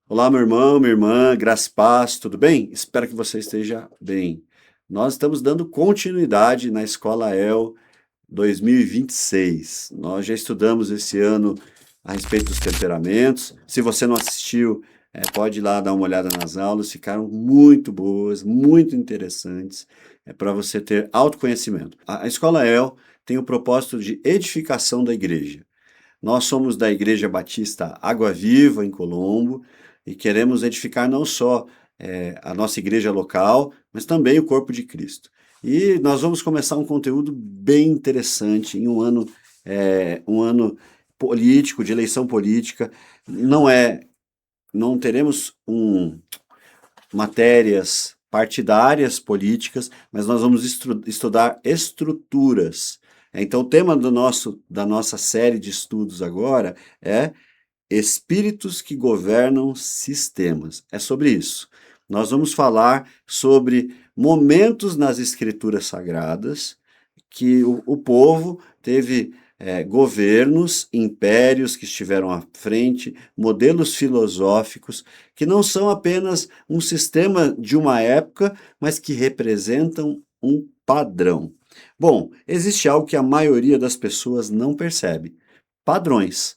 Olá, meu irmão, minha irmã, graça e paz, tudo bem? Espero que você esteja bem. Nós estamos dando continuidade na Escola El 2026. Nós já estudamos esse ano a respeito dos temperamentos. Se você não assistiu, pode ir lá dar uma olhada nas aulas, ficaram muito boas, muito interessantes, para você ter autoconhecimento. A Escola El tem o propósito de edificação da igreja. Nós somos da Igreja Batista Água Viva, em Colombo, e queremos edificar não só a nossa igreja local, mas também o corpo de Cristo. E nós vamos começar um conteúdo bem interessante em um ano político, de eleição política. Não é, não teremos matérias partidárias políticas, mas nós vamos estudar estruturas. Então, o tema da nossa série de estudos agora é Espíritos que governam sistemas. É sobre isso. Nós vamos falar sobre momentos nas escrituras sagradas que o povo teve governos, impérios que estiveram à frente, modelos filosóficos que não são apenas um sistema de uma época, mas que representam um padrão. Bom, existe algo que a maioria das pessoas não percebe: padrões.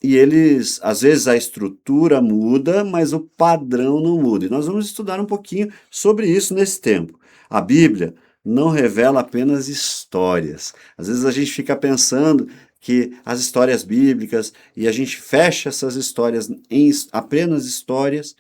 E eles, às vezes a estrutura muda, mas o padrão não muda. E nós vamos estudar um pouquinho sobre isso nesse tempo. A Bíblia não revela apenas histórias. Às vezes a gente fica pensando que as histórias bíblicas e a gente fecha essas histórias em apenas histórias,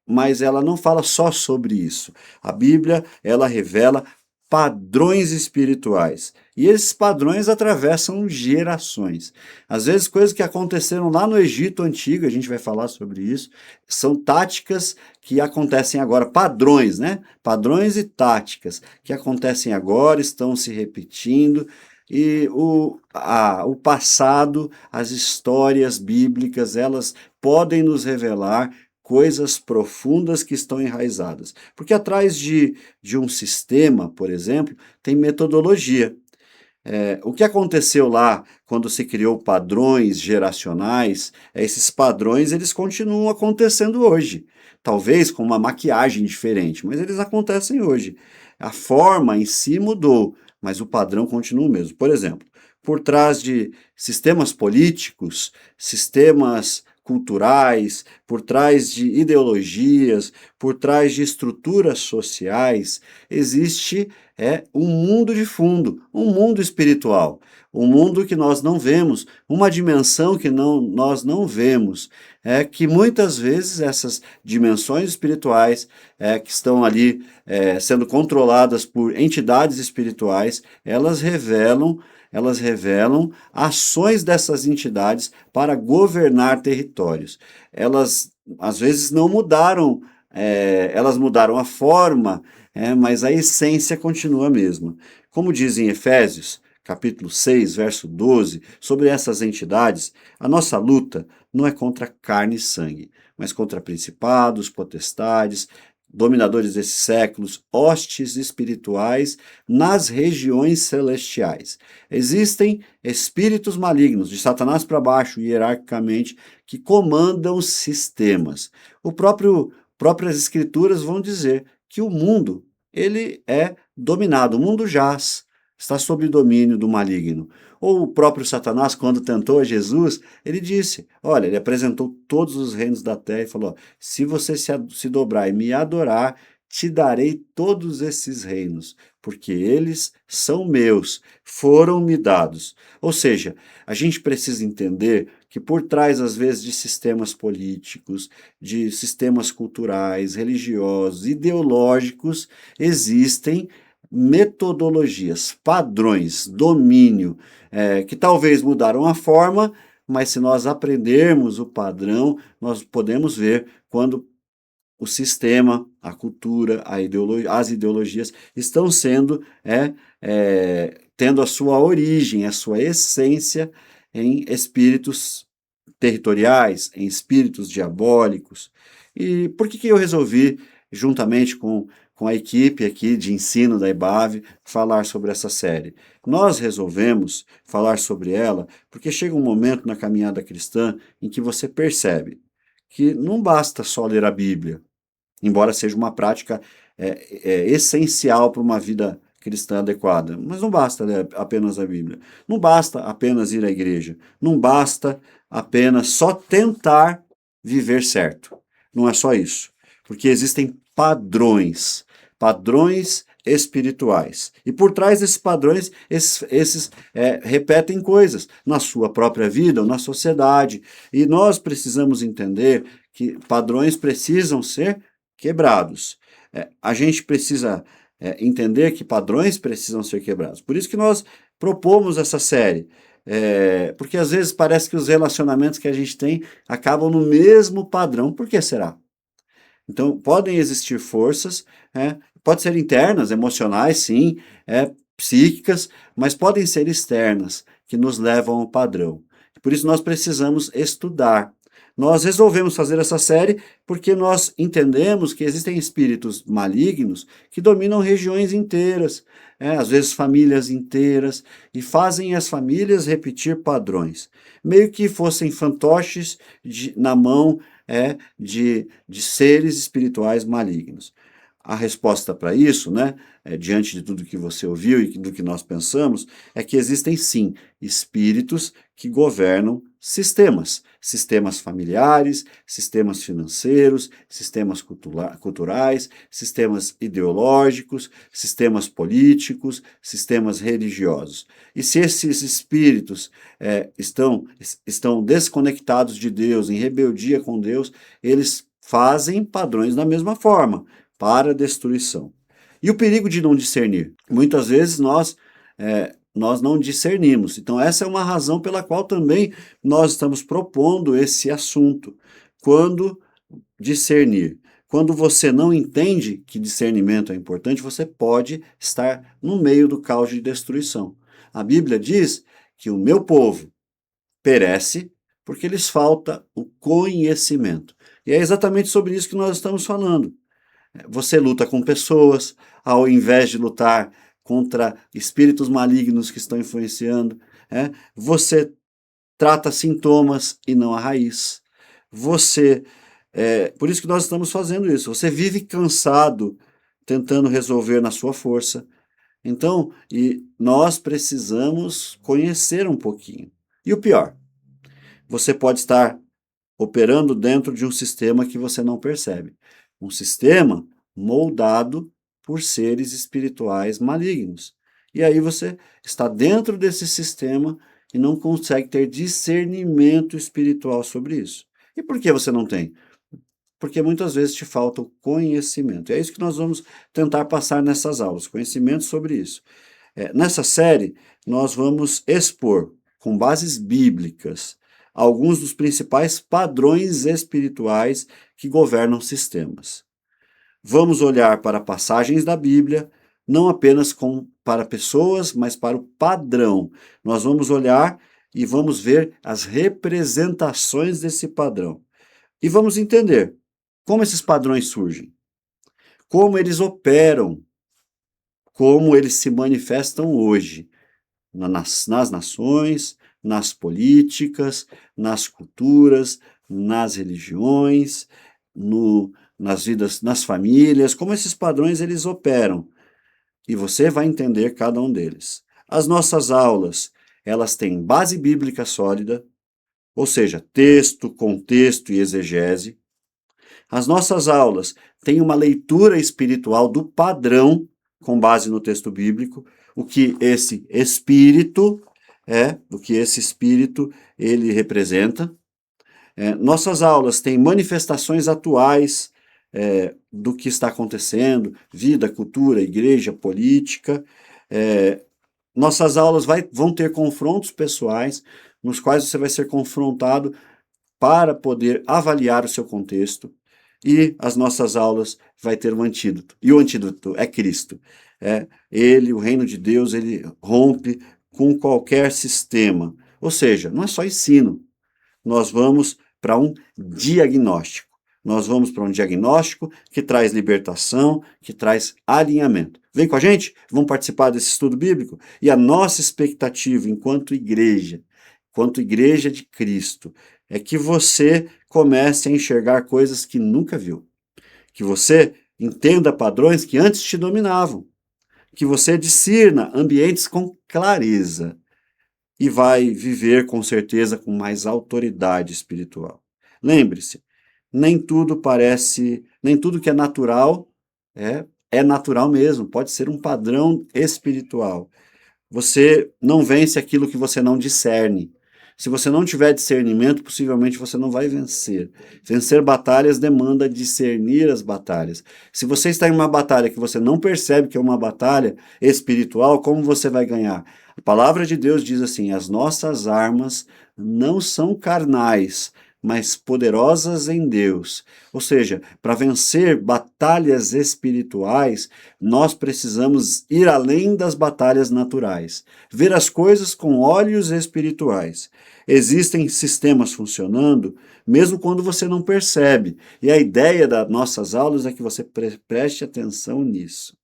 mas ela não fala só sobre isso. A Bíblia, ela revela padrões espirituais. E esses padrões atravessam gerações. Às vezes, coisas que aconteceram lá no Egito Antigo, a gente vai falar sobre isso, são táticas que acontecem agora, padrões, né? Padrões e táticas que acontecem agora, estão se repetindo. E o passado, as histórias bíblicas, elas podem nos revelar coisas profundas que estão enraizadas. Porque atrás de um sistema, por exemplo, tem metodologia. O que aconteceu lá quando se criou padrões geracionais, esses padrões eles continuam acontecendo hoje. Talvez com uma maquiagem diferente, mas eles acontecem hoje. A forma em si mudou, mas o padrão continua o mesmo. Por exemplo, por trás de sistemas políticos, sistemas culturais, por trás de ideologias, por trás de estruturas sociais, existe um mundo de fundo, um mundo espiritual, um mundo que nós não vemos, uma dimensão que nós não vemos. É que muitas vezes essas dimensões espirituais que estão ali sendo controladas por entidades espirituais, elas revelam ações dessas entidades para governar territórios. Elas, às vezes, não mudaram, elas mudaram a forma, mas a essência continua a mesma. Como diz em Efésios, capítulo 6, verso 12, sobre essas entidades, a nossa luta não é contra carne e sangue, mas contra principados, potestades, dominadores desses séculos, hostes espirituais nas regiões celestiais. Existem espíritos malignos, de Satanás para baixo, hierarquicamente, que comandam sistemas. Próprias escrituras vão dizer que o mundo ele é dominado, o mundo jaz, está sob domínio do maligno. Ou o próprio Satanás, quando tentou a Jesus, ele disse, olha, ele apresentou todos os reinos da terra e falou, se você se dobrar e me adorar, te darei todos esses reinos, porque eles são meus, foram-me dados. Ou seja, a gente precisa entender que por trás, às vezes, de sistemas políticos, de sistemas culturais, religiosos, ideológicos, existem metodologias, padrões, domínio, que talvez mudaram a forma, mas se nós aprendermos o padrão, nós podemos ver quando o sistema, a cultura, as ideologias estão tendo a sua origem, a sua essência em espíritos territoriais, em espíritos diabólicos. E por que eu resolvi, juntamente com a equipe aqui de ensino da IBAV, falar sobre essa série? Nós resolvemos falar sobre ela porque chega um momento na caminhada cristã em que você percebe que não basta só ler a Bíblia, embora seja uma prática essencial para uma vida cristã adequada. Mas não basta ler apenas a Bíblia. Não basta apenas ir à igreja. Não basta apenas só tentar viver certo. Não é só isso. Porque existem padrões, padrões espirituais. E por trás desses padrões, esses repetem coisas na sua própria vida ou na sociedade. E nós precisamos entender que padrões precisam ser quebrados. A gente precisa entender que padrões precisam ser quebrados. Por isso que nós propomos essa série. Porque às vezes parece que os relacionamentos que a gente tem acabam no mesmo padrão. Por que será? Então, podem existir forças, pode ser internas, emocionais, sim, psíquicas, mas podem ser externas, que nos levam ao padrão. Por isso nós precisamos estudar. Nós resolvemos fazer essa série porque nós entendemos que existem espíritos malignos que dominam regiões inteiras, às vezes famílias inteiras, e fazem as famílias repetir padrões, meio que fossem fantoches na mão de seres espirituais malignos. A resposta para isso, diante de tudo que você ouviu e do que nós pensamos, é que existem sim espíritos que governam sistemas familiares, sistemas financeiros, sistemas culturais, sistemas ideológicos, sistemas políticos, sistemas religiosos. E se esses espíritos estão desconectados de Deus, em rebeldia com Deus, eles fazem padrões da mesma forma, para a destruição. E o perigo de não discernir? Muitas vezes nós não discernimos. Então, essa é uma razão pela qual também nós estamos propondo esse assunto. Quando discernir? Quando você não entende que discernimento é importante, você pode estar no meio do caos de destruição. A Bíblia diz que o meu povo perece porque lhes falta o conhecimento. E é exatamente sobre isso que nós estamos falando. Você luta com pessoas, ao invés de lutar contra espíritos malignos que estão influenciando. Você trata sintomas e não a raiz. Por isso que nós estamos fazendo isso. Você vive cansado tentando resolver na sua força. Então, nós precisamos conhecer um pouquinho. E o pior, você pode estar operando dentro de um sistema que você não percebe. Um sistema moldado por seres espirituais malignos. E aí você está dentro desse sistema e não consegue ter discernimento espiritual sobre isso. E por que você não tem? Porque muitas vezes te falta o conhecimento. E é isso que nós vamos tentar passar nessas aulas, conhecimento sobre isso. Nessa série, nós vamos expor, com bases bíblicas, alguns dos principais padrões espirituais que governam sistemas. Vamos olhar para passagens da Bíblia, não apenas para pessoas, mas para o padrão. Nós vamos olhar e vamos ver as representações desse padrão. E vamos entender como esses padrões surgem, como eles operam, como eles se manifestam hoje nas nações, nas políticas, nas culturas, nas religiões, nas vidas, nas famílias, como esses padrões eles operam. E você vai entender cada um deles. As nossas aulas, elas têm base bíblica sólida, ou seja, texto, contexto e exegese. As nossas aulas têm uma leitura espiritual do padrão com base no texto bíblico, o que esse espírito ele representa. Nossas aulas têm manifestações atuais do que está acontecendo, vida, cultura, igreja, política. Nossas aulas vão ter confrontos pessoais, nos quais você vai ser confrontado para poder avaliar o seu contexto. E as nossas aulas vai ter um antídoto. E o antídoto é Cristo. Ele, o reino de Deus, ele rompe com qualquer sistema. Ou seja, não é só ensino. Nós vamos para um diagnóstico. Nós vamos para um diagnóstico que traz libertação, que traz alinhamento. Vem com a gente? Vamos participar desse estudo bíblico? E a nossa expectativa enquanto igreja de Cristo, é que você comece a enxergar coisas que nunca viu, que você entenda padrões que antes te dominavam, que você discirna ambientes com clareza e vai viver com certeza com mais autoridade espiritual. Lembre-se, nem tudo que é natural é natural mesmo, pode ser um padrão espiritual. Você não vence aquilo que você não discerne. Se você não tiver discernimento, possivelmente você não vai vencer. Vencer batalhas demanda discernir as batalhas. Se você está em uma batalha que você não percebe que é uma batalha espiritual, como você vai ganhar? A palavra de Deus diz assim: as nossas armas não são carnais, mas poderosas em Deus. Ou seja, para vencer batalhas espirituais, nós precisamos ir além das batalhas naturais, ver as coisas com olhos espirituais. Existem sistemas funcionando, mesmo quando você não percebe. E a ideia das nossas aulas é que você preste atenção nisso.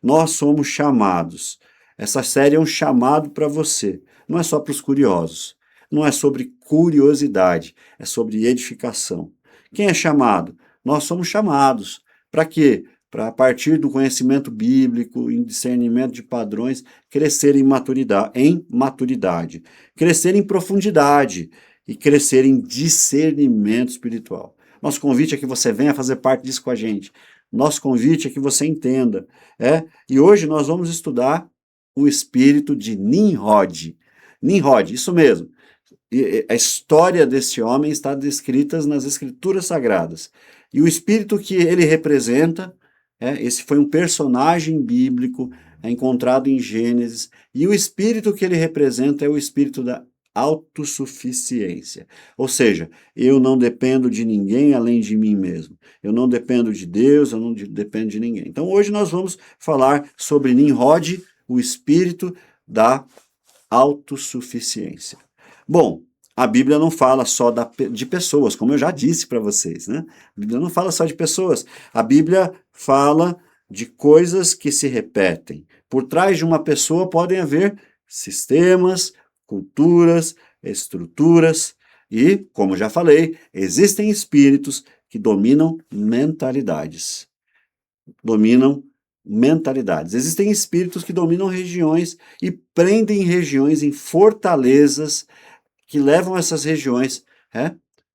Nós somos chamados. Essa série é um chamado para você, não é só para os curiosos. Não é sobre curiosidade, é sobre edificação. Quem é chamado? Nós somos chamados. Para quê? Para, a partir do conhecimento bíblico, em discernimento de padrões, crescer em maturidade, crescer em profundidade e crescer em discernimento espiritual. Nosso convite é que você venha fazer parte disso com a gente. Nosso convite é que você entenda. E hoje nós vamos estudar o espírito de Nimrod. Nimrod, isso mesmo. E a história desse homem está descrita nas Escrituras Sagradas. E o espírito que ele representa, esse foi um personagem bíblico, encontrado em Gênesis, e o espírito que ele representa é o espírito da autossuficiência. Ou seja, eu não dependo de ninguém além de mim mesmo. Eu não dependo de Deus, eu não dependo de ninguém. Então hoje nós vamos falar sobre Nimrod, o espírito da autossuficiência. Bom, a Bíblia não fala só de pessoas, como eu já disse para vocês, né? A Bíblia não fala só de pessoas. A Bíblia fala de coisas que se repetem. Por trás de uma pessoa podem haver sistemas, culturas, estruturas e, como já falei, existem espíritos que dominam mentalidades. Existem espíritos que dominam regiões e prendem regiões em fortalezas que levam essas regiões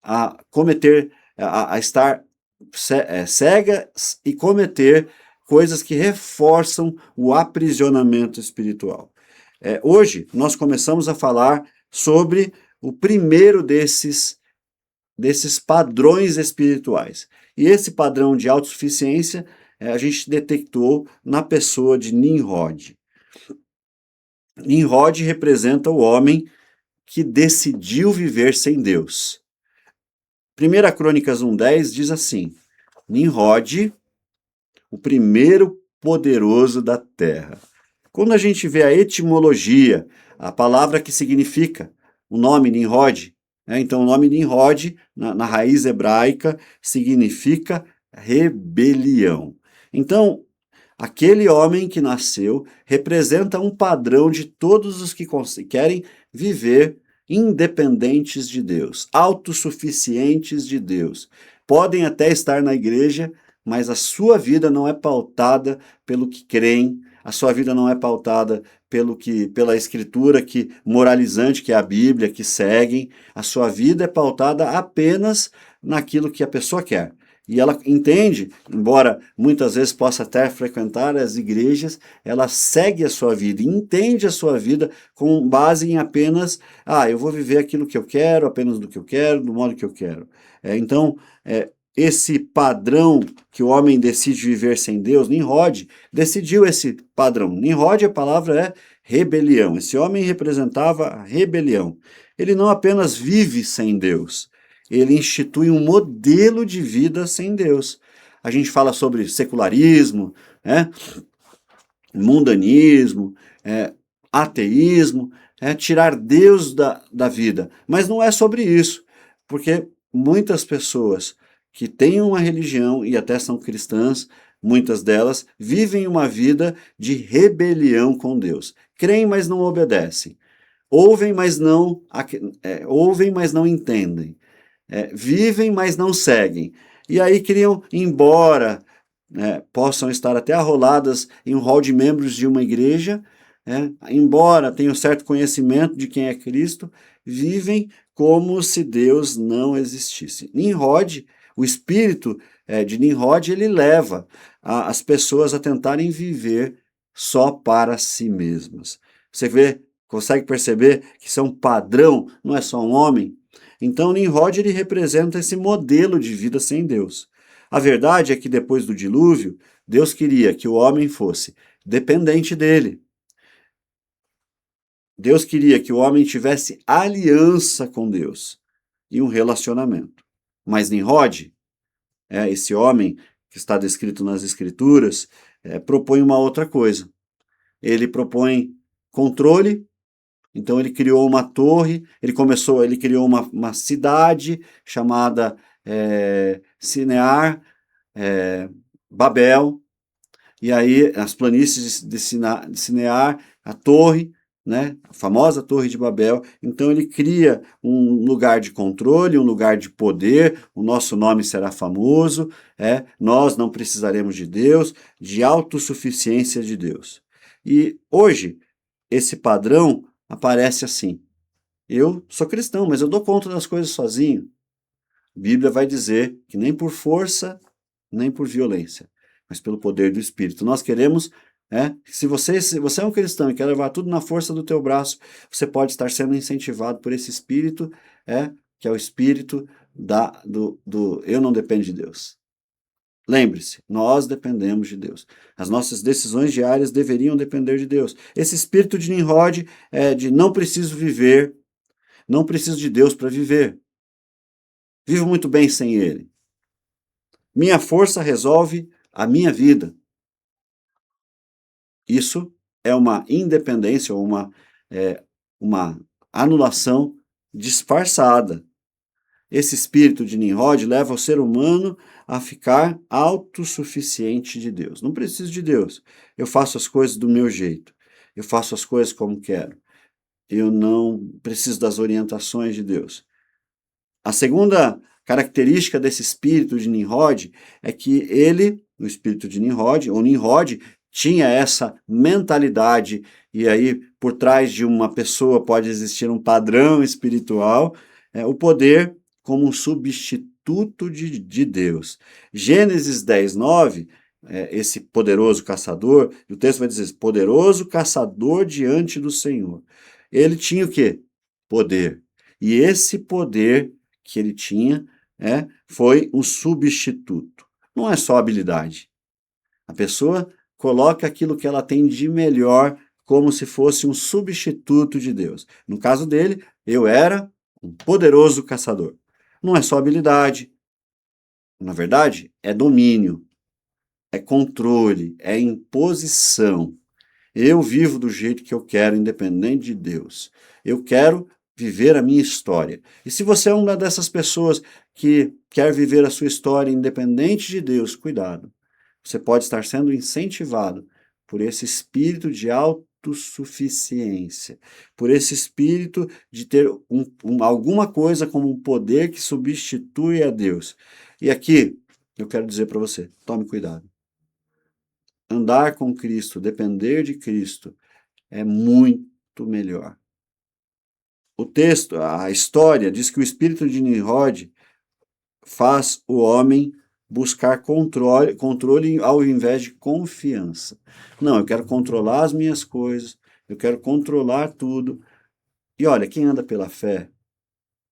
a cometer, a estar cegas e cometer coisas que reforçam o aprisionamento espiritual. Hoje nós começamos a falar sobre o primeiro desses padrões espirituais. E esse padrão de autossuficiência a gente detectou na pessoa de Nimrod. Nimrod representa o homem que decidiu viver sem Deus. 1 Crônicas 1:10 diz assim: Nimrod, o primeiro poderoso da terra. Quando a gente vê a etimologia, a palavra que significa o nome Nimrod, então o nome Nimrod, na raiz hebraica, significa rebelião. Então, aquele homem que nasceu representa um padrão de todos os que querem viver independentes de Deus, autossuficientes de Deus. Podem até estar na igreja, mas a sua vida não é pautada pelo que creem, a sua vida não é pautada pela escritura moralizante, que é a Bíblia, que seguem. A sua vida é pautada apenas naquilo que a pessoa quer. E ela entende, embora muitas vezes possa até frequentar as igrejas, ela segue a sua vida, entende a sua vida com base em apenas, eu vou viver aquilo que eu quero, apenas do que eu quero, do modo que eu quero. Então, esse padrão que o homem decide viver sem Deus, Nimrod decidiu esse padrão. Nimrod, a palavra é rebelião. Esse homem representava a rebelião. Ele não apenas vive sem Deus, ele institui um modelo de vida sem Deus. A gente fala sobre secularismo, mundanismo, ateísmo, tirar Deus da vida. Mas não é sobre isso, porque muitas pessoas que têm uma religião e até são cristãs, muitas delas vivem uma vida de rebelião com Deus. Creem, mas não obedecem. Ouvem, mas não entendem. vivem, mas não seguem. E aí criam, embora possam estar até arroladas em um hall de membros de uma igreja, embora tenham certo conhecimento de quem é Cristo, vivem como se Deus não existisse. Nimrod, o espírito de Nimrod, ele leva as pessoas a tentarem viver só para si mesmas. Você consegue perceber que isso é um padrão, não é só um homem? Então, Nimrod ele representa esse modelo de vida sem Deus. A verdade é que depois do dilúvio, Deus queria que o homem fosse dependente dele. Deus queria que o homem tivesse aliança com Deus e um relacionamento. Mas Nimrod, esse homem que está descrito nas Escrituras, propõe uma outra coisa. Ele propõe controle. Então ele criou uma torre, ele criou uma cidade chamada Sinear, Babel, e aí as planícies de Sinear, a torre, né, a famosa Torre de Babel. Então ele cria um lugar de controle, um lugar de poder, o nosso nome será famoso, nós não precisaremos de Deus, de autossuficiência de Deus. E hoje, esse padrão aparece assim. Eu sou cristão, mas eu dou conta das coisas sozinho. A Bíblia vai dizer que nem por força, nem por violência, mas pelo poder do Espírito. Nós queremos, se você é um cristão e quer levar tudo na força do teu braço, você pode estar sendo incentivado por esse Espírito, que é o Espírito do eu não dependo de Deus. Lembre-se, nós dependemos de Deus. As nossas decisões diárias deveriam depender de Deus. Esse espírito de Nimrod é de não preciso viver, não preciso de Deus para viver. Vivo muito bem sem Ele. Minha força resolve a minha vida. Isso é uma independência ou uma anulação disfarçada. Esse espírito de Nimrod leva o ser humano a ficar autossuficiente de Deus. Não preciso de Deus. Eu faço as coisas do meu jeito. Eu faço as coisas como quero. Eu não preciso das orientações de Deus. A segunda característica desse espírito de Nimrod é que ele, o espírito de Nimrod, ou Nimrod, tinha essa mentalidade, e aí por trás de uma pessoa pode existir um padrão espiritual, o poder como um substituto de Deus. Gênesis 10, 9, esse poderoso caçador, o texto vai dizer, poderoso caçador diante do Senhor. Ele tinha o quê? Poder. E esse poder que ele tinha foi um substituto. Não é só habilidade. A pessoa coloca aquilo que ela tem de melhor como se fosse um substituto de Deus. No caso dele, eu era um poderoso caçador. Não é só habilidade. Na verdade, é domínio, é controle, é imposição. Eu vivo do jeito que eu quero, independente de Deus. Eu quero viver a minha história. E se você é uma dessas pessoas que quer viver a sua história independente de Deus, cuidado. Você pode estar sendo incentivado por esse espírito de autossuficiência, por esse espírito de ter alguma coisa como um poder que substitui a Deus. E aqui eu quero dizer para você, tome cuidado. Andar com Cristo, depender de Cristo, é muito melhor. O texto, a história, diz que o espírito de Nimrod faz o homem buscar controle ao invés de confiança. Não, eu quero controlar as minhas coisas, eu quero controlar tudo. E olha, quem anda pela fé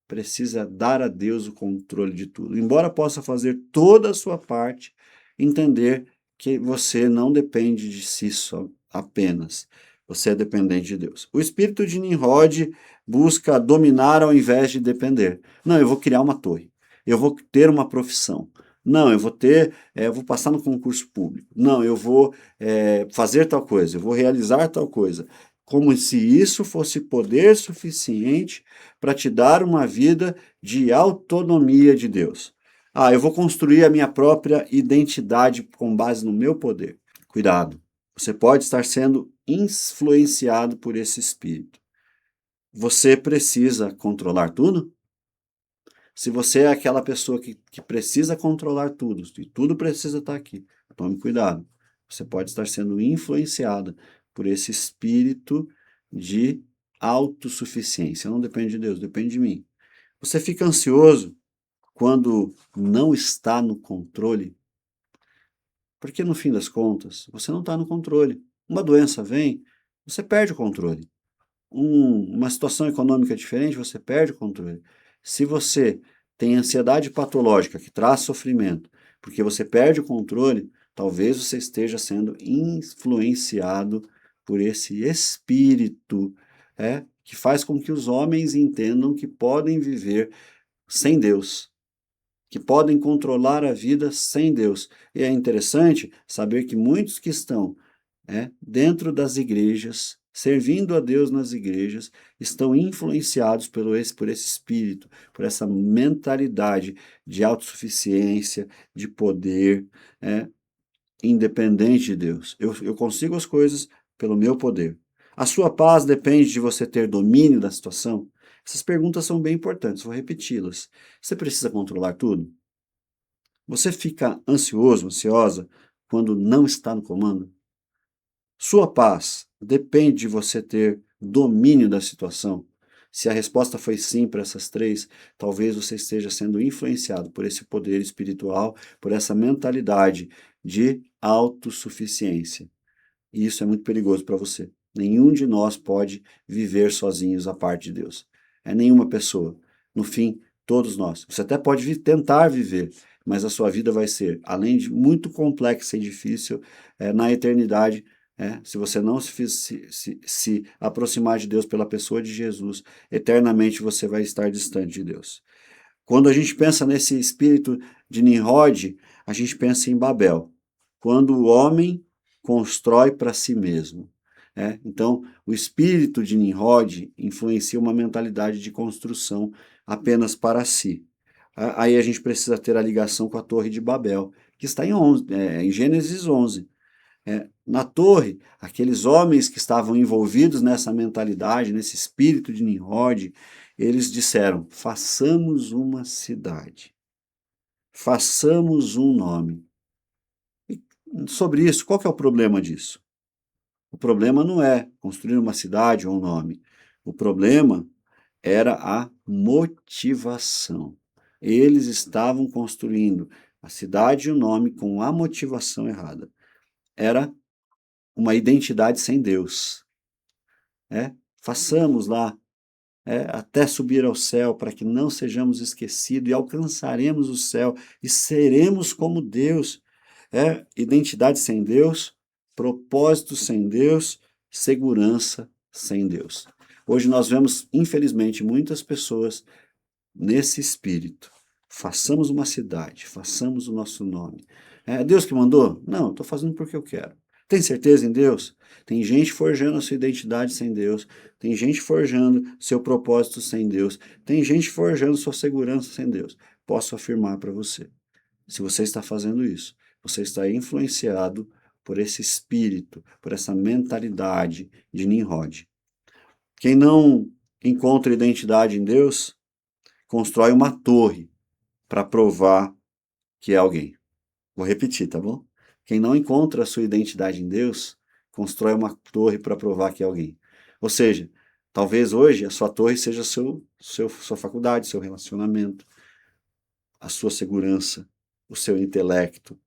precisa dar a Deus o controle de tudo. Embora possa fazer toda a sua parte, entender que você não depende de si só apenas. Você é dependente de Deus. O espírito de Nimrod busca dominar ao invés de depender. Não, eu vou criar uma torre. Eu vou ter uma profissão. Não, eu vou passar no concurso público. Não, eu vou fazer tal coisa, eu vou realizar tal coisa. Como se isso fosse poder suficiente para te dar uma vida de autonomia de Deus. Ah, eu vou construir a minha própria identidade com base no meu poder. Cuidado, você pode estar sendo influenciado por esse espírito. Você precisa controlar tudo? Se você é aquela pessoa que precisa controlar tudo, e tudo precisa estar aqui, tome cuidado. Você pode estar sendo influenciado por esse espírito de autossuficiência. Não depende de Deus, depende de mim. Você fica ansioso quando não está no controle, porque no fim das contas, você não está no controle. Uma doença vem, você perde o controle. Uma situação econômica diferente, você perde o controle. Se você tem ansiedade patológica que traz sofrimento, porque você perde o controle, talvez você esteja sendo influenciado por esse espírito, que faz com que os homens entendam que podem viver sem Deus, que podem controlar a vida sem Deus. E é interessante saber que muitos que estão dentro das igrejas, servindo a Deus nas igrejas, estão influenciados por esse espírito, por essa mentalidade de autossuficiência, de poder, independente de Deus. Eu consigo as coisas pelo meu poder. A sua paz depende de você ter domínio da situação? Essas perguntas são bem importantes, vou repeti-las. Você precisa controlar tudo? Você fica ansioso, ansiosa, quando não está no comando? Sua paz depende de você ter domínio da situação? Se a resposta foi sim para essas três, talvez você esteja sendo influenciado por esse poder espiritual, por essa mentalidade de autossuficiência. E isso é muito perigoso para você. Nenhum de nós pode viver sozinhos à parte de Deus. É nenhuma pessoa. No fim, todos nós. Você até pode tentar viver, mas a sua vida vai ser, além de muito complexa e difícil, na eternidade, se você não se aproximar de Deus pela pessoa de Jesus, eternamente você vai estar distante de Deus. Quando a gente pensa nesse espírito de Nimrod, a gente pensa em Babel. Quando o homem constrói para si mesmo. Então, o espírito de Nimrod influencia uma mentalidade de construção apenas para si. Aí a gente precisa ter a ligação com a Torre de Babel, que está em Gênesis 11. Na torre, aqueles homens que estavam envolvidos nessa mentalidade, nesse espírito de Nimrod, eles disseram: façamos uma cidade, façamos um nome. E sobre isso, qual que é o problema disso? O problema não é construir uma cidade ou um nome. O problema era a motivação. Eles estavam construindo a cidade e o nome com a motivação errada. Era uma identidade sem Deus. Façamos lá até subir ao céu, para que não sejamos esquecidos e alcançaremos o céu e seremos como Deus. Identidade sem Deus, propósito sem Deus, segurança sem Deus. Hoje nós vemos, infelizmente, muitas pessoas nesse espírito. Façamos uma cidade, façamos o nosso nome. É Deus que mandou? Não, estou fazendo porque eu quero. Tem certeza em Deus? Tem gente forjando a sua identidade sem Deus. Tem gente forjando seu propósito sem Deus. Tem gente forjando sua segurança sem Deus. Posso afirmar para você, se você está fazendo isso, você está influenciado por esse espírito, por essa mentalidade de Nimrod. Quem não encontra identidade em Deus, constrói uma torre para provar que é alguém. Vou repetir, tá bom? Quem não encontra a sua identidade em Deus, constrói uma torre para provar que é alguém. Ou seja, talvez hoje a sua torre seja sua faculdade, seu relacionamento, a sua segurança, o seu intelecto.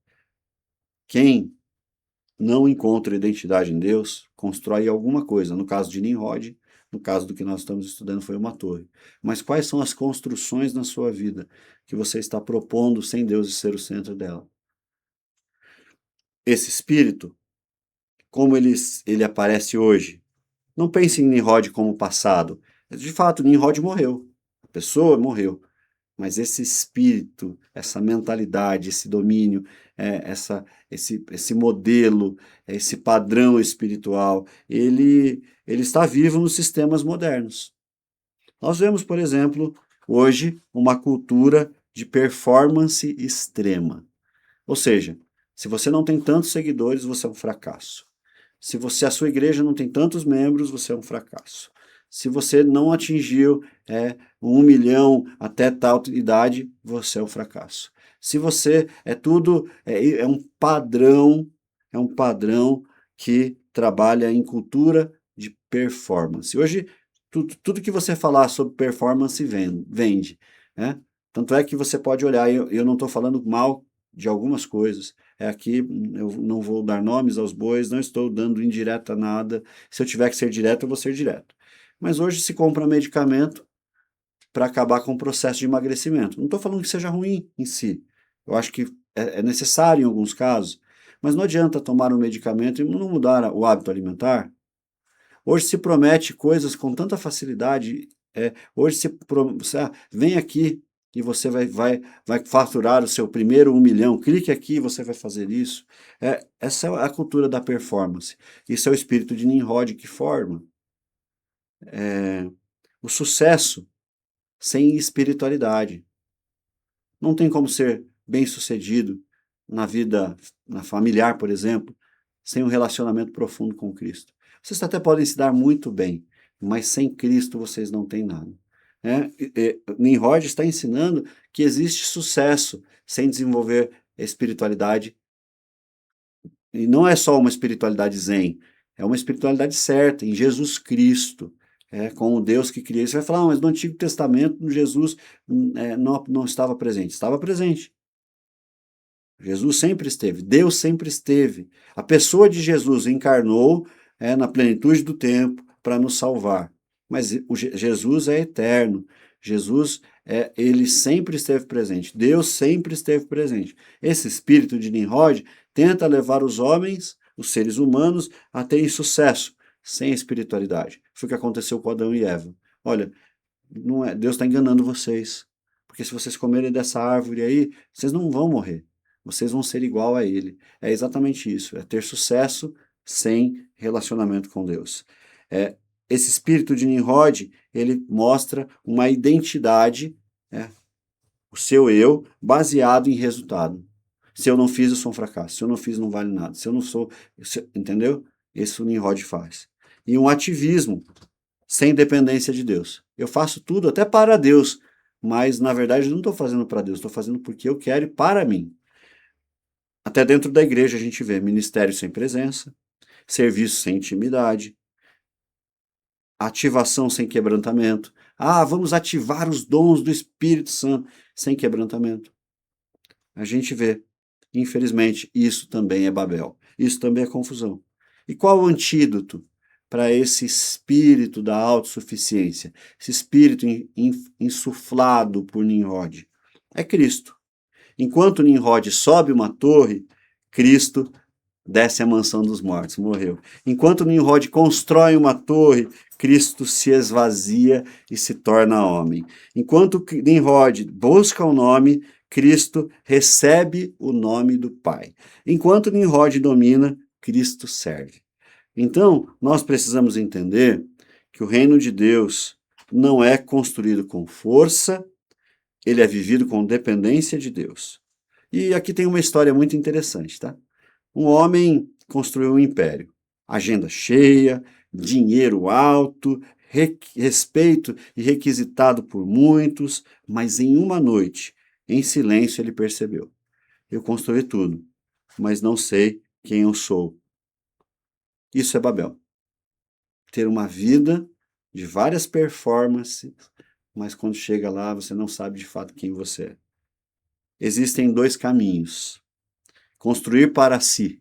Quem não encontra identidade em Deus, constrói alguma coisa. No caso de Nimrod, no caso do que nós estamos estudando, foi uma torre. Mas quais são as construções na sua vida que você está propondo sem Deus ser o centro dela? Esse espírito, como ele aparece hoje, não pense em Nimrod como passado. De fato, Nimrod morreu. A pessoa morreu. Mas esse espírito, essa mentalidade, esse domínio, esse modelo, esse padrão espiritual, ele está vivo nos sistemas modernos. Nós vemos, por exemplo, hoje uma cultura de performance extrema. Ou seja, se você não tem tantos seguidores, você é um fracasso. Se a sua igreja não tem tantos membros, você é um fracasso. Se você não atingiu 1 milhão até tal idade, você é um fracasso. Se você é um padrão que trabalha em cultura de performance. Hoje, tudo que você falar sobre performance vende, né? Tanto é que você pode olhar, eu não estou falando mal de algumas coisas. Aqui eu não vou dar nomes aos bois, não estou dando indireta nada. Se eu tiver que ser direto, eu vou ser direto. Mas hoje se compra medicamento para acabar com o processo de emagrecimento. Não estou falando que seja ruim em si. Eu acho que é necessário em alguns casos, mas não adianta tomar um medicamento e não mudar o hábito alimentar. Hoje se promete coisas com tanta facilidade. Hoje vem aqui e você vai faturar o seu primeiro 1 milhão. Clique aqui e você vai fazer isso. Essa é a cultura da performance. Isso é o espírito de Nimrod que forma. O sucesso sem espiritualidade. Não tem como ser bem-sucedido na vida familiar, por exemplo, sem um relacionamento profundo com Cristo. Vocês até podem se dar muito bem, mas sem Cristo vocês não têm nada. Nimrod está ensinando que existe sucesso sem desenvolver espiritualidade. E não é só uma espiritualidade zen, é uma espiritualidade certa, em Jesus Cristo. Com o Deus que cria. Você vai falar, mas no Antigo Testamento Jesus não estava presente. Estava presente. Jesus sempre esteve, Deus sempre esteve. A pessoa de Jesus encarnou na plenitude do tempo para nos salvar. Mas Jesus é eterno. Jesus, ele sempre esteve presente. Deus sempre esteve presente. Esse espírito de Nimrod tenta levar os homens, os seres humanos, a terem sucesso sem espiritualidade. Foi o que aconteceu com Adão e Eva. Olha, Deus está enganando vocês. Porque se vocês comerem dessa árvore aí, vocês não vão morrer. Vocês vão ser igual a ele. É exatamente isso. É ter sucesso sem relacionamento com Deus. Esse espírito de Nimrod, ele mostra uma identidade, o seu eu, baseado em resultado. Se eu não fiz, eu sou um fracasso. Se eu não fiz, não vale nada. Se eu não sou... entendeu? Isso o Nimrod faz. E um ativismo sem dependência de Deus. Eu faço tudo até para Deus, mas na verdade eu não estou fazendo para Deus, estou fazendo porque eu quero e para mim. Até dentro da igreja a gente vê ministério sem presença, serviço sem intimidade, ativação sem quebrantamento. Vamos ativar os dons do Espírito Santo sem quebrantamento. A gente vê, infelizmente, isso também é Babel, isso também é confusão. E qual o antídoto para esse espírito da autossuficiência, esse espírito insuflado por Nimrod? É Cristo. Enquanto Nimrod sobe uma torre, Cristo desce a mansão dos mortos, morreu. Enquanto Nimrod constrói uma torre, Cristo se esvazia e se torna homem. Enquanto Nimrod busca o nome, Cristo recebe o nome do Pai. Enquanto Nimrod domina, Cristo serve. Então, nós precisamos entender que o reino de Deus não é construído com força, ele é vivido com dependência de Deus. E aqui tem uma história muito interessante, tá? Um homem construiu um império. Agenda cheia, dinheiro alto, respeito e requisitado por muitos, mas em uma noite, em silêncio, ele percebeu: eu construí tudo, mas não sei quem eu sou. Isso é Babel. Ter uma vida de várias performances, mas quando chega lá, você não sabe de fato quem você é. Existem dois caminhos: construir para si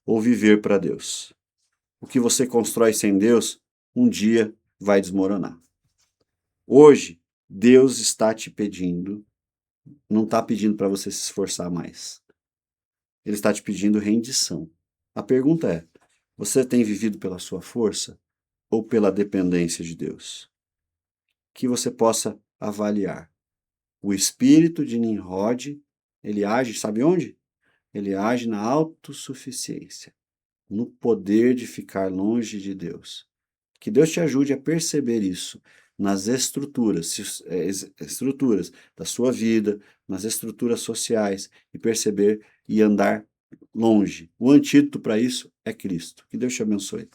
ou viver para Deus. O que você constrói sem Deus, um dia vai desmoronar. Hoje, Deus está te pedindo, não está pedindo para você se esforçar mais. Ele está te pedindo rendição. A pergunta é: você tem vivido pela sua força ou pela dependência de Deus? Que você possa avaliar. O espírito de Nimrod, ele age, sabe onde? Ele age na autossuficiência, no poder de ficar longe de Deus. Que Deus te ajude a perceber isso nas estruturas da sua vida, nas estruturas sociais, e perceber e andar longe. O antídoto para isso é Cristo. Que Deus te abençoe.